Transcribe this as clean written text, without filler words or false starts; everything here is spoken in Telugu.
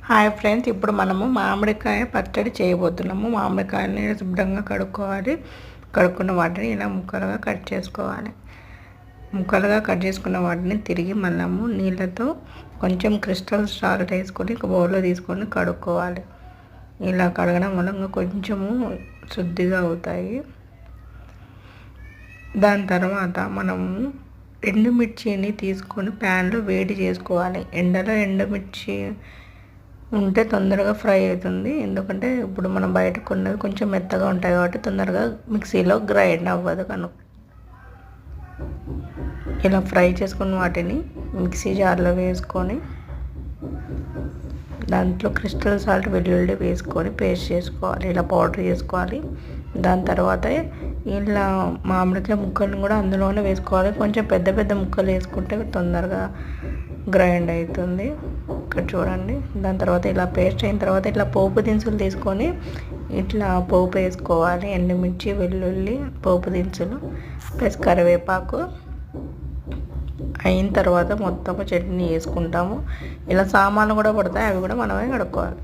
హాయ్ ఫ్రెండ్స్, ఇప్పుడు మనము మామిడికాయ పచ్చడి చేయబోతున్నాము. మామిడికాయని శుభ్రంగా కడుక్కోవాలి. కడుక్కున్న వాటిని ఇలా ముక్కలుగా కట్ చేసుకోవాలి. ముక్కలుగా కట్ చేసుకున్న వాటిని తిరిగి మనము నీళ్ళతో కొంచెం క్రిస్టల్ సాల్ట్ వేసుకొని ఒక బౌల్లో తీసుకొని కడుక్కోవాలి. ఇలా కడగడం వల్ల కొంచెము శుద్ధిగా అవుతాయి. దాని తర్వాత మనము ఎండుమిర్చిని తీసుకొని ప్యాన్లో వేడి చేసుకోవాలి. ఎండలో ఎండుమిర్చి ఉంటే తొందరగా ఫ్రై అవుతుంది. ఎందుకంటే ఇప్పుడు మనం బయట కొన్నది కొంచెం మెత్తగా ఉంటాయి కాబట్టి తొందరగా మిక్సీలో గ్రైండ్ అవ్వదు కనుక ఇలా ఫ్రై చేసుకున్న వాటిని మిక్సీ జార్లో వేసుకొని దాంట్లో క్రిస్టల్ సాల్ట్ వెల్లుల్లి వేసుకొని పేస్ట్ చేసుకోవాలి. ఇలా పౌడర్ చేసుకోవాలి. దాని తర్వాత ఇలా మామిడికాయ ముక్కలను కూడా అందులోనే వేసుకోవాలి. కొంచెం పెద్ద పెద్ద ముక్కలు వేసుకుంటే తొందరగా గ్రైండ్ అవుతుంది. ఇక్కడ చూడండి. దాని తర్వాత ఇలా పేస్ట్ అయిన తర్వాత ఇట్లా పోపు దినుసులు తీసుకొని ఇట్లా పోపు వేసుకోవాలి. ఎండుమిర్చి, వెల్లుల్లి, పోపు దినుసులు ప్లస్ కరివేపాకు అయిన తర్వాత మొత్తం చట్నీ వేసుకుంటాము. ఇలా సామాన్లు కూడా పడతాయి, అవి కూడా మనమే కడుక్కోవాలి.